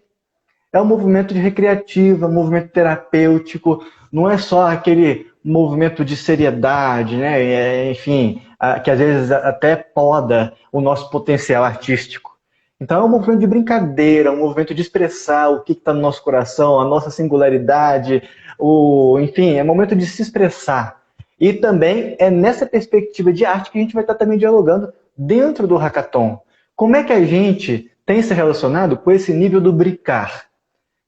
É um movimento de recreativa, um movimento terapêutico. Não é só aquele movimento de seriedade, né? Enfim, que às vezes até poda o nosso potencial artístico. Então é um movimento de brincadeira, um movimento de expressar o que está no nosso coração, a nossa singularidade, enfim, é um momento de se expressar. E também é nessa perspectiva de arte que a gente vai estar também dialogando dentro do Hackathon. Como é que a gente tem se relacionado com esse nível do brincar?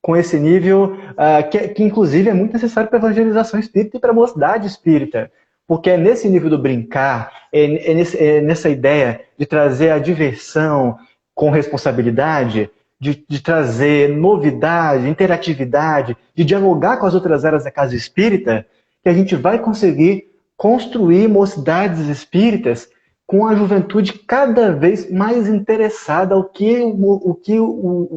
Com esse nível que inclusive é muito necessário para a evangelização espírita e para a mocidade espírita. Porque é nesse nível do brincar, é nessa ideia de trazer a diversão com responsabilidade, de trazer novidade, interatividade, de dialogar com as outras áreas da casa espírita, que a gente vai conseguir construir mocidades espíritas com a juventude cada vez mais interessada ao que,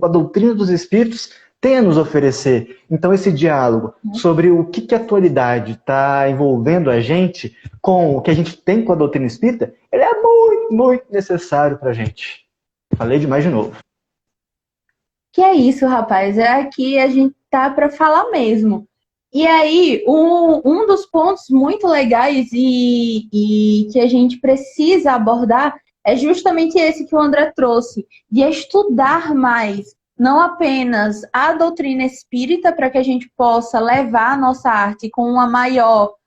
a doutrina dos espíritos tem a nos oferecer. Então, esse diálogo sobre o que a atualidade está envolvendo a gente com o que a gente tem com a doutrina espírita, ele é muito, muito necessário para a gente. Falei demais de novo. Que é isso, rapaz. É aqui a gente tá para falar mesmo. E aí, um dos pontos muito legais e que a gente precisa abordar é justamente esse que o André trouxe, de estudar mais, não apenas a doutrina espírita, para que a gente possa levar a nossa arte com uma maior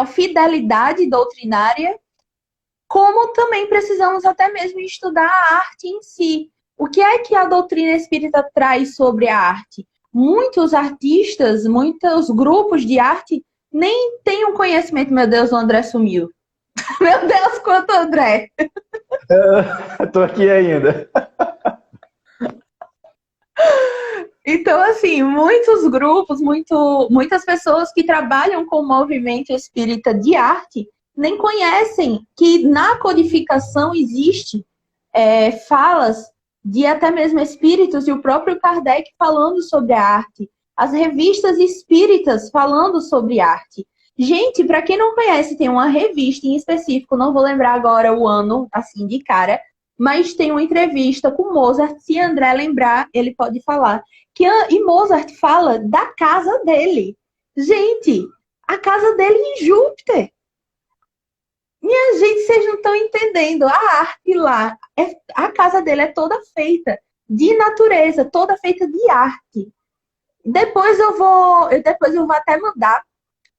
fidelidade doutrinária, como também precisamos até mesmo estudar a arte em si. O que é que a doutrina espírita traz sobre a arte? Muitos artistas, muitos grupos de arte nem têm um conhecimento. Meu Deus, o André sumiu. Meu Deus, quanto André! Estou aqui ainda. Então, assim, muitos grupos, muitas pessoas que trabalham com o movimento espírita de arte nem conhecem que na codificação existe falas de até mesmo espíritos e o próprio Kardec falando sobre a arte, as revistas espíritas falando sobre arte. Gente, para quem não conhece, tem uma revista em específico, não vou lembrar agora o ano, assim, de cara, mas tem uma entrevista com Mozart, se André lembrar, ele pode falar. E Mozart fala da casa dele. Gente, a casa dele em Júpiter. Minha gente, vocês não estão entendendo. A arte lá, a casa dele é toda feita de natureza, toda feita de arte. Depois eu vou até mandar,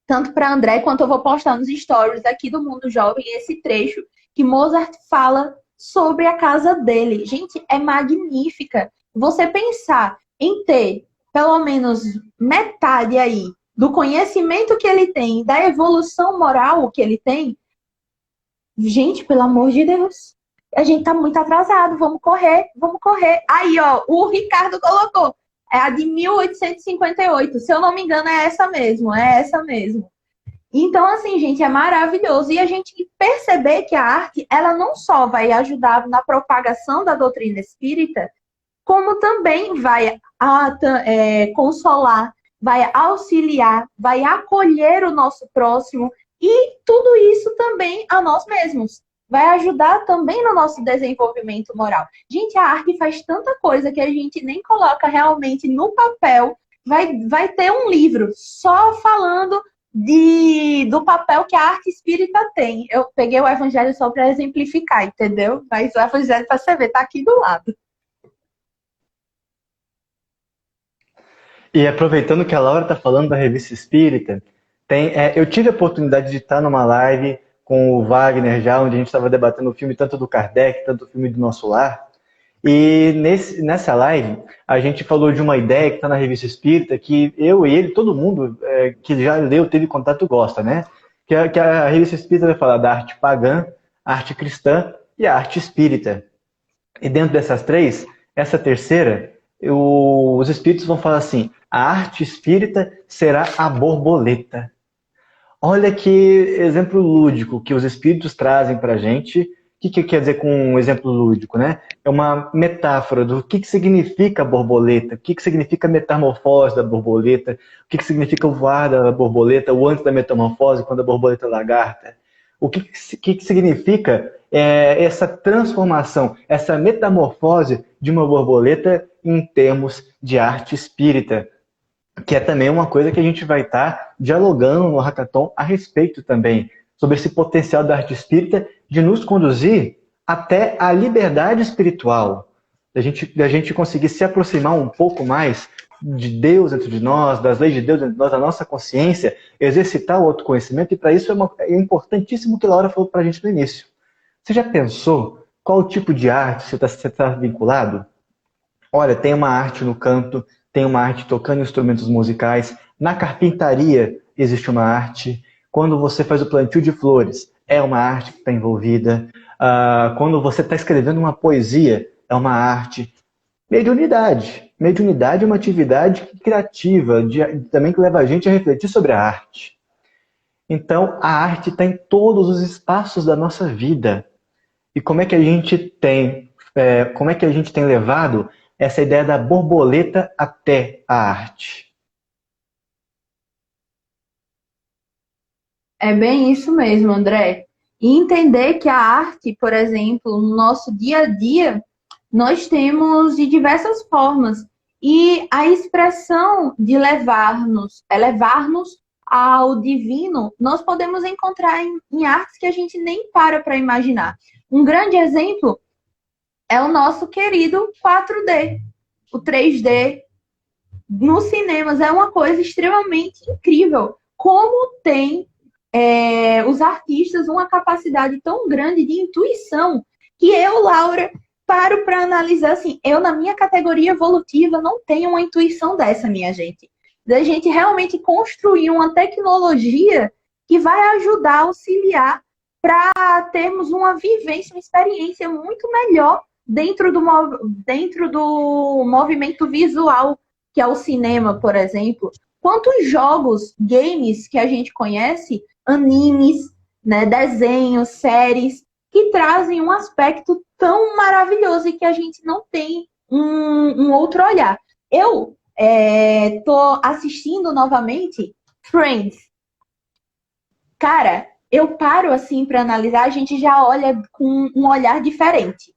tanto para André, quanto eu vou postar nos stories aqui do Mundo Jovem, esse trecho que Mozart fala sobre a casa dele. Gente, é magnífica. Você pensar em ter pelo menos metade aí do conhecimento que ele tem, da evolução moral que ele tem, gente, pelo amor de Deus, a gente tá muito atrasado, vamos correr, vamos correr. Aí, ó, o Ricardo colocou, é a de 1858, se eu não me engano é essa mesmo. Então, assim, gente, é maravilhoso. E a gente perceber que a arte, ela não só vai ajudar na propagação da doutrina espírita, como também vai consolar, vai auxiliar, vai acolher o nosso próximo e tudo isso também a nós mesmos. Vai ajudar também no nosso desenvolvimento moral. Gente, a arte faz tanta coisa que a gente nem coloca realmente no papel. Vai ter um livro só falando do papel que a arte espírita tem. Eu peguei o evangelho só para exemplificar, entendeu? Mas o evangelho, para você ver, tá aqui do lado. E aproveitando que a Laura está falando da revista espírita, eu tive a oportunidade de estar numa live com o Wagner já, onde a gente estava debatendo o filme tanto do Kardec, tanto o filme do Nosso Lar. E nessa live, a gente falou de uma ideia que está na revista espírita, que eu e ele, todo mundo que já leu, teve contato, gosta, né? Que a revista espírita vai falar da arte pagã, a arte cristã e a arte espírita. E dentro dessas três, essa terceira, os espíritos vão falar assim, a arte espírita será a borboleta. Olha que exemplo lúdico que os espíritos trazem para a gente. O que quer dizer com um exemplo lúdico, né? É uma metáfora do que significa a borboleta, o que significa a metamorfose da borboleta, o que significa o voar da borboleta, o antes da metamorfose, quando a borboleta é lagarta. O que significa essa transformação, essa metamorfose de uma borboleta em termos de arte espírita, que é também uma coisa que a gente vai estar dialogando no Hackathon a respeito também, sobre esse potencial da arte espírita de nos conduzir até a liberdade espiritual, da gente conseguir se aproximar um pouco mais de Deus dentro de nós, das leis de Deus dentro de nós, da nossa consciência, exercitar o autoconhecimento, e para isso é importantíssimo o que a Laura falou para a gente no início. Você já pensou qual tipo de arte você está vinculado? Olha, tem uma arte no canto, tem uma arte tocando instrumentos musicais, na carpintaria existe uma arte, quando você faz o plantio de flores, é uma arte que está envolvida, quando você está escrevendo uma poesia, é uma arte. Mediunidade. Mediunidade é uma atividade criativa, também que leva a gente a refletir sobre a arte. Então, a arte está em todos os espaços da nossa vida. E como é que como é que a gente tem levado essa ideia da borboleta até a arte? É bem isso mesmo, André. E entender que a arte, por exemplo, no nosso dia a dia, nós temos de diversas formas. E a expressão de elevar-nos ao divino, nós podemos encontrar em artes que a gente nem para imaginar. Um grande exemplo é o nosso querido 4D, o 3D. Nos cinemas é uma coisa extremamente incrível. Como tem os artistas uma capacidade tão grande de intuição que eu, Laura, paro para analisar assim, eu na minha categoria evolutiva não tenho uma intuição dessa, minha gente. Da gente realmente construir uma tecnologia que vai ajudar, auxiliar para termos uma vivência, uma experiência muito melhor dentro do movimento visual, que é o cinema, por exemplo. Quantos jogos, games que a gente conhece, animes, né, desenhos, séries, que trazem um aspecto tão maravilhoso e que a gente não tem um outro olhar. Eu tô assistindo novamente Friends. Cara, eu paro assim para analisar, a gente já olha com um olhar diferente.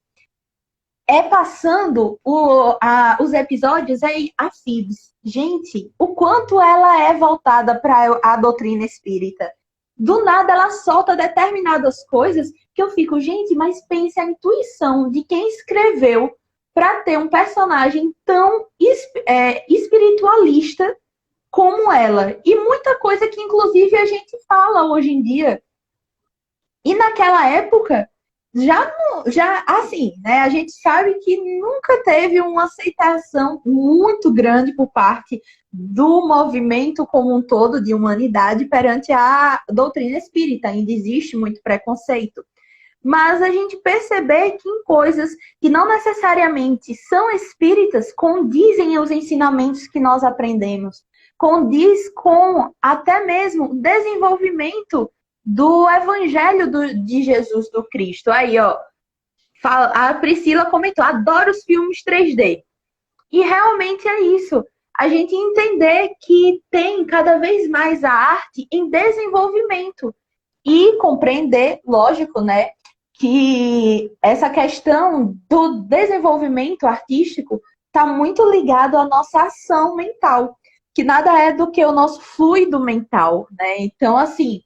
Passando os episódios aí a Phoebs. Gente, o quanto ela é voltada para a doutrina espírita. Do nada ela solta determinadas coisas que eu fico, gente, mas pense a intuição de quem escreveu para ter um personagem tão espiritualista como ela. E muita coisa que, inclusive, a gente fala hoje em dia. E naquela época, já assim, né? A gente sabe que nunca teve uma aceitação muito grande por parte do movimento como um todo de humanidade perante a doutrina espírita. Ainda existe muito preconceito. Mas a gente perceber que em coisas que não necessariamente são espíritas, condizem os ensinamentos que nós aprendemos. Condiz com até mesmo o desenvolvimento do Evangelho de Jesus do Cristo. Aí, ó, a Priscila comentou, adoro os filmes 3D. E realmente é isso. A gente entender que tem cada vez mais a arte em desenvolvimento. E compreender, lógico, né, que essa questão do desenvolvimento artístico está muito ligado à nossa ação mental, que nada é do que o nosso fluido mental, né? Então, assim,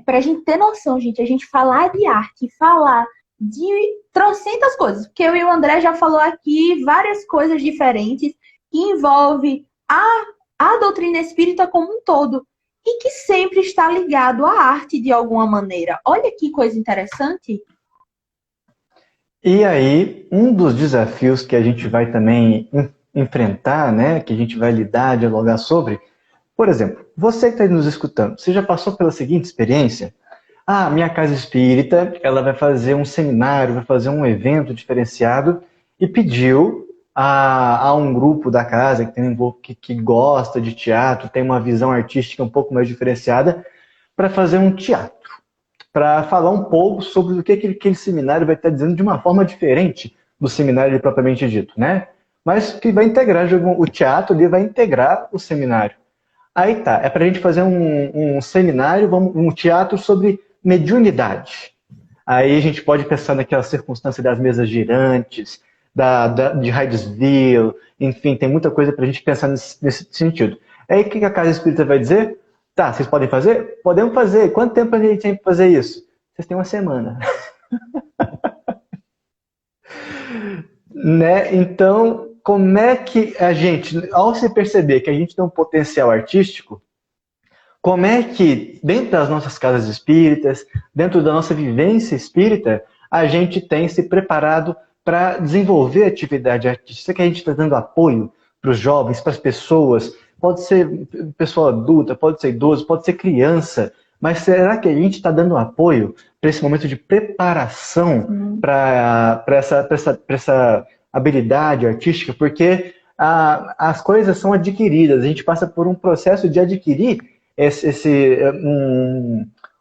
para a gente ter noção, gente, a gente falar de arte, falar de trocentas coisas, porque eu e o André já falou aqui várias coisas diferentes que envolve a doutrina espírita como um todo e que sempre está ligado à arte de alguma maneira. Olha que coisa interessante. E aí, um dos desafios que a gente vai também enfrentar, né, que a gente vai lidar, dialogar sobre, por exemplo, você que está nos escutando, você já passou pela seguinte experiência? Ah, minha casa espírita, ela vai fazer um seminário, vai fazer um evento diferenciado e pediu a um grupo da casa que gosta de teatro, tem uma visão artística um pouco mais diferenciada, para fazer um teatro, para falar um pouco sobre o que aquele seminário vai estar dizendo de uma forma diferente do seminário propriamente dito, né? Mas que vai integrar, o teatro ali vai integrar o seminário. Aí tá, é para a gente fazer um seminário, um teatro sobre mediunidade. Aí a gente pode pensar naquela circunstância das mesas girantes, de Hydesville, enfim, tem muita coisa para a gente pensar nesse sentido. Aí o que a Casa Espírita vai dizer? Tá, vocês podem fazer? Podemos fazer. Quanto tempo a gente tem para fazer isso? Vocês têm uma semana. Né? Então, como é que a gente, ao se perceber que a gente tem um potencial artístico, como é que, dentro das nossas casas espíritas, dentro da nossa vivência espírita, a gente tem se preparado para desenvolver atividade artística, que a gente está dando apoio para os jovens, para as pessoas, pode ser pessoa adulta, pode ser idoso, pode ser criança, mas será que a gente está dando apoio para esse momento de preparação para essa habilidade artística? Porque as coisas são adquiridas, a gente passa por um processo de adquirir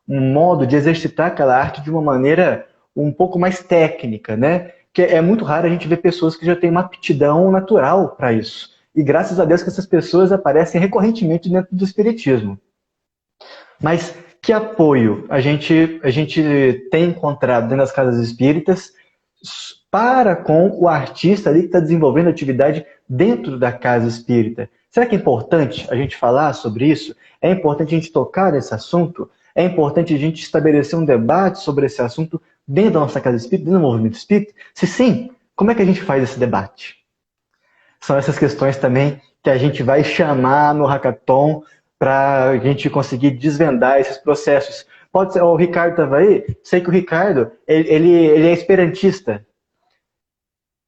um modo de exercitar aquela arte de uma maneira um pouco mais técnica, né? Que é muito raro a gente ver pessoas que já têm uma aptidão natural para isso. E graças a Deus que essas pessoas aparecem recorrentemente dentro do espiritismo. Mas que apoio a gente tem encontrado dentro das casas espíritas para com o artista ali que está desenvolvendo atividade dentro da casa espírita? Será que é importante a gente falar sobre isso? É importante a gente tocar nesse assunto? É importante a gente estabelecer um debate sobre esse assunto dentro da nossa casa espírita, dentro do movimento espírita? Se sim, como é que a gente faz esse debate? São essas questões também que a gente vai chamar no hackathon para a gente conseguir desvendar esses processos. Pode ser, o Ricardo estava aí, sei que o Ricardo, ele é esperantista,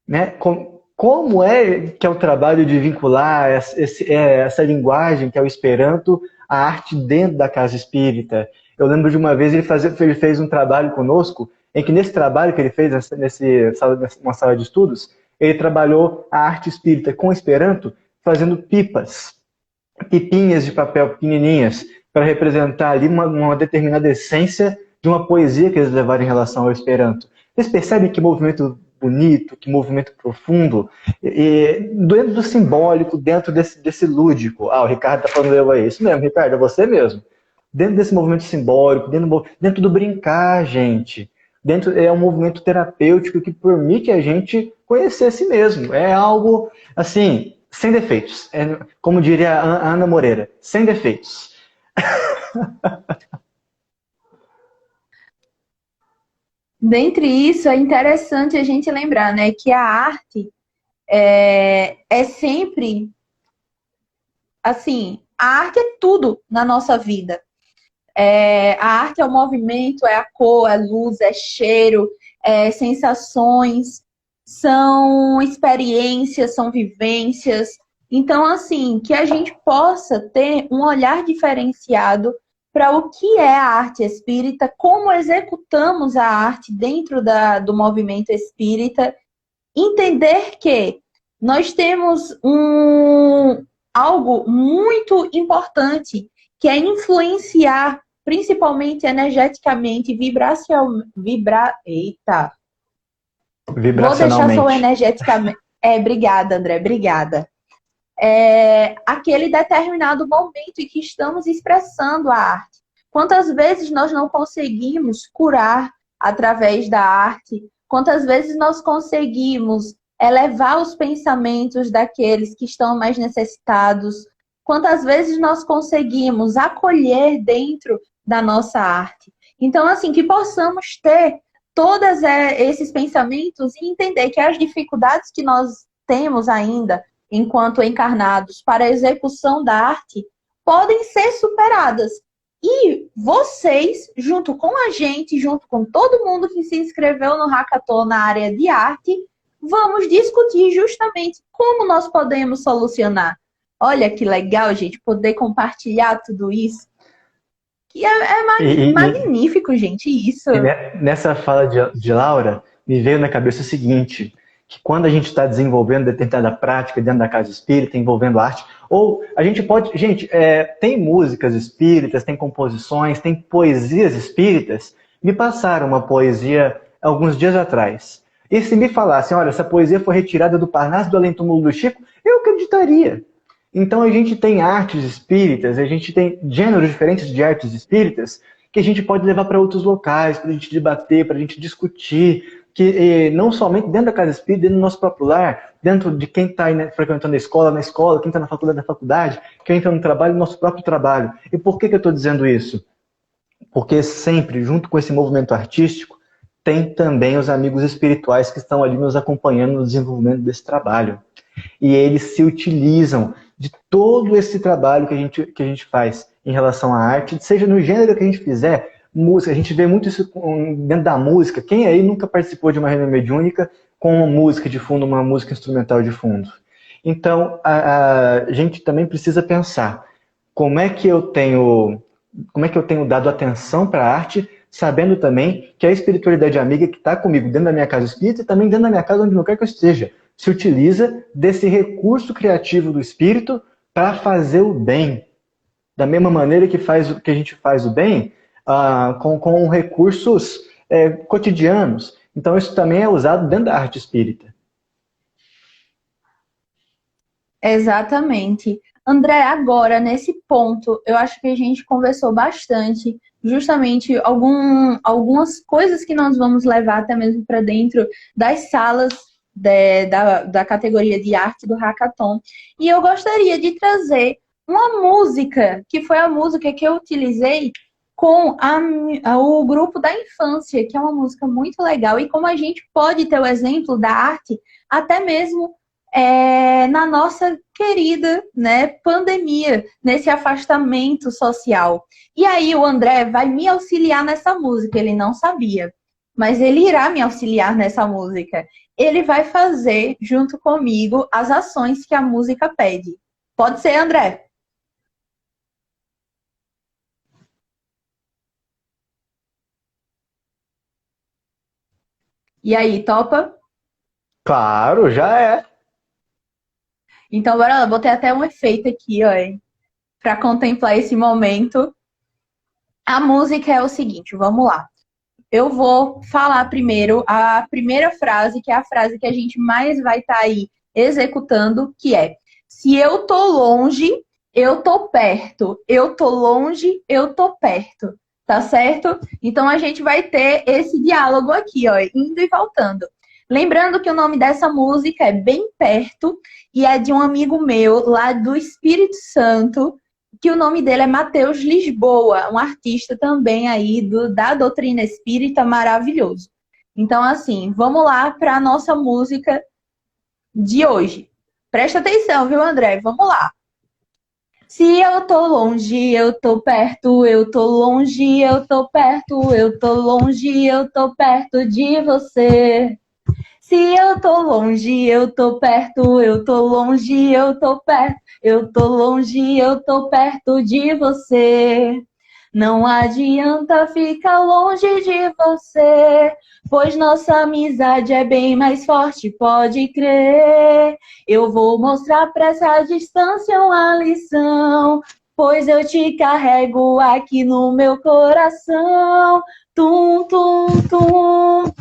né? Como é que é o trabalho de vincular essa linguagem que é o Esperanto à arte dentro da casa espírita? Eu lembro de uma vez ele fez um trabalho conosco, em que nesse trabalho que ele fez numa sala de estudos, ele trabalhou a arte espírita com Esperanto, fazendo pipinhas de papel pequenininhas, para representar ali uma determinada essência de uma poesia que eles levaram em relação ao Esperanto. Vocês percebem que movimento bonito, que movimento profundo, dentro do simbólico, dentro desse lúdico. O Ricardo está falando eu aí. Isso mesmo, Ricardo, é você mesmo. Dentro desse movimento simbólico, dentro do brincar, gente. É um movimento terapêutico que permite a gente conhecer a si mesmo. É algo, assim, sem defeitos. Como diria a Ana Moreira, sem defeitos. Dentre isso, é interessante a gente lembrar, né, que a arte é sempre, assim, a arte é tudo na nossa vida. A arte é o movimento, é a cor, é luz, é cheiro, é sensações, são experiências, são vivências. Então, assim, que a gente possa ter um olhar diferenciado para o que é a arte espírita, como executamos a arte dentro do movimento espírita, entender que nós temos algo muito importante, que é influenciar, principalmente energeticamente, Eita! Vou deixar só o energeticamente. Obrigada, André, obrigada. Aquele determinado momento em que estamos expressando a arte. Quantas vezes nós não conseguimos curar através da arte? Quantas vezes nós conseguimos elevar os pensamentos daqueles que estão mais necessitados? Quantas vezes nós conseguimos acolher dentro da nossa arte? Então, assim, que possamos ter todos esses pensamentos e entender que as dificuldades que nós temos ainda enquanto encarnados para a execução da arte podem ser superadas. E vocês, junto com a gente, junto com todo mundo que se inscreveu no Hackathon na área de arte, vamos discutir justamente como nós podemos solucionar. Olha que legal, gente, poder compartilhar tudo isso. Que é magnífico, gente, isso. Nessa fala de Laura, me veio na cabeça o seguinte, que quando a gente está desenvolvendo determinada prática dentro da casa espírita, envolvendo arte, ou a gente pode... Gente, tem músicas espíritas, tem composições, tem poesias espíritas. Me passaram uma poesia alguns dias atrás. E se me falassem, olha, essa poesia foi retirada do Parnaso do Além Túmulo do Chico, eu acreditaria. Então a gente tem artes espíritas, a gente tem gêneros diferentes de artes espíritas que a gente pode levar para outros locais, para a gente debater, para a gente discutir, que não somente dentro da casa espírita, dentro do nosso próprio lar, dentro de quem está frequentando a escola, na escola, quem está na faculdade, quem está no trabalho, no nosso próprio trabalho. E por que eu estou dizendo isso? Porque sempre, junto com esse movimento artístico, tem também os amigos espirituais que estão ali nos acompanhando no desenvolvimento desse trabalho. E eles se utilizam de todo esse trabalho que a gente faz em relação à arte, seja no gênero que a gente fizer, música, a gente vê muito isso dentro da música. Quem aí nunca participou de uma reunião mediúnica com uma música de fundo, uma música instrumental de fundo? Então, a gente também precisa pensar como é que eu tenho como é que eu tenho dado atenção para a arte, sabendo também que a espiritualidade amiga que está comigo dentro da minha casa espírita e também dentro da minha casa onde quer que eu esteja, se utiliza desse recurso criativo do espírito para fazer o bem. Da mesma maneira que a gente faz o bem com recursos cotidianos. Então isso também é usado dentro da arte espírita. Exatamente. André, agora, nesse ponto, eu acho que a gente conversou bastante, justamente algumas coisas que nós vamos levar até mesmo para dentro das salas da categoria de arte do Hackathon. E eu gostaria de trazer uma música, que foi a música que eu utilizei com o grupo da infância, que é uma música muito legal, e como a gente pode ter o exemplo da arte, até mesmo na nossa querida, né, pandemia, nesse afastamento social. E aí o André vai me auxiliar nessa música, ele não sabia, mas ele irá me auxiliar nessa música. Ele vai fazer, junto comigo, as ações que a música pede. Pode ser, André? E aí, topa? Claro, já é. Então, bora lá, botei até um efeito aqui, ó, para contemplar esse momento. A música é o seguinte, vamos lá. Eu vou falar primeiro a primeira frase, que é a frase que a gente mais vai estar aí executando, que é: se eu tô longe, eu tô perto. Eu tô longe, eu tô perto. Tá certo? Então a gente vai ter esse diálogo aqui, ó, indo e voltando. Lembrando que o nome dessa música é Bem Perto e é de um amigo meu lá do Espírito Santo, que o nome dele é Matheus Lisboa, um artista também aí da doutrina espírita maravilhoso. Então, assim, vamos lá para a nossa música de hoje. Presta atenção, viu, André? Vamos lá. Se eu tô longe, eu tô perto, eu tô longe, eu tô perto, eu tô longe, eu tô perto de você. Se eu tô longe, eu tô perto, eu tô longe, eu tô perto, eu tô longe, eu tô perto de você. Não adianta ficar longe de você, pois nossa amizade é bem mais forte, pode crer. Eu vou mostrar pra essa distância uma lição, pois eu te carrego aqui no meu coração. Tum, tum, tum.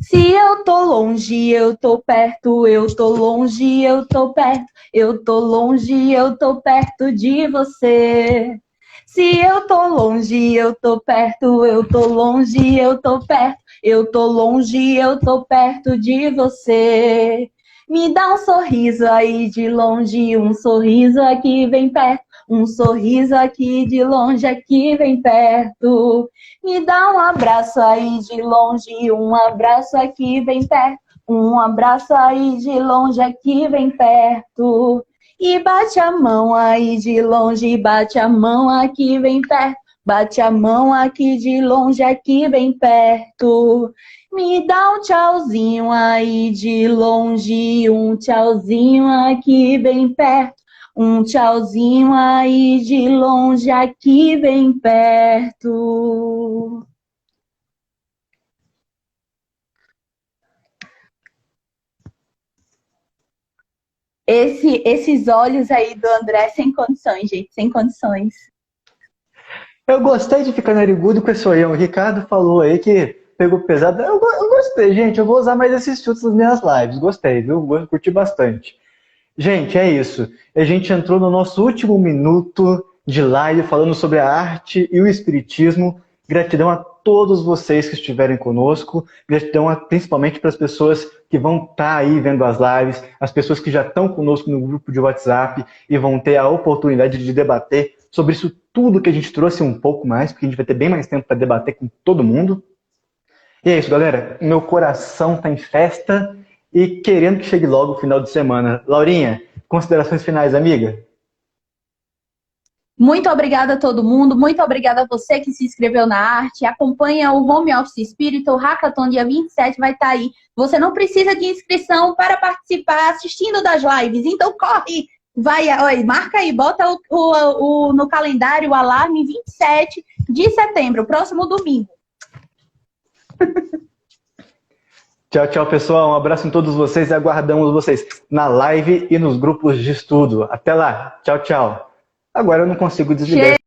Se eu tô longe, eu tô perto, eu tô longe, eu tô perto, eu tô longe, eu tô perto de você. Se eu tô longe, eu tô perto, eu tô longe, eu tô perto, eu tô longe, eu tô perto de você. Me dá um sorriso aí de longe, um sorriso aqui bem perto, um sorriso aqui de longe, aqui bem perto. Me dá um abraço aí de longe, um abraço aqui bem perto, um abraço aí de longe, aqui bem perto. E bate a mão aí de longe, bate a mão aqui bem perto, bate a mão aqui de longe, aqui bem perto. Me dá um tchauzinho aí de longe, um tchauzinho aqui bem perto. Um tchauzinho aí de longe, aqui bem perto. Esses olhos aí do André, sem condições, gente, sem condições. Eu gostei de ficar narigudo com esse olhão. O Ricardo falou aí que pegou pesado. Eu gostei, gente. Eu vou usar mais esses chutes nas minhas lives. Gostei, viu? Curti bastante. Gente, é isso. A gente entrou no nosso último minuto de live falando sobre a arte e o espiritismo. Gratidão a todos vocês que estiverem conosco. Gratidão principalmente para as pessoas que vão estar aí vendo as lives, as pessoas que já estão conosco no grupo de WhatsApp e vão ter a oportunidade de debater sobre isso tudo que a gente trouxe um pouco mais, porque a gente vai ter bem mais tempo para debater com todo mundo. E é isso, galera. Meu coração está em festa e querendo que chegue logo o final de semana. Laurinha, considerações finais, amiga? Muito obrigada a todo mundo, muito obrigada a você que se inscreveu na arte, acompanha o Home Office Spirit, o Hackathon dia 27 vai estar aí. Você não precisa de inscrição para participar assistindo das lives, então corre, Vai, oi, marca aí, bota no calendário o alarme 27 de setembro, próximo domingo. Tchau, tchau, pessoal. Um abraço em todos vocês. Aguardamos vocês na live e nos grupos de estudo. Até lá. Tchau, tchau. Agora eu não consigo desligar.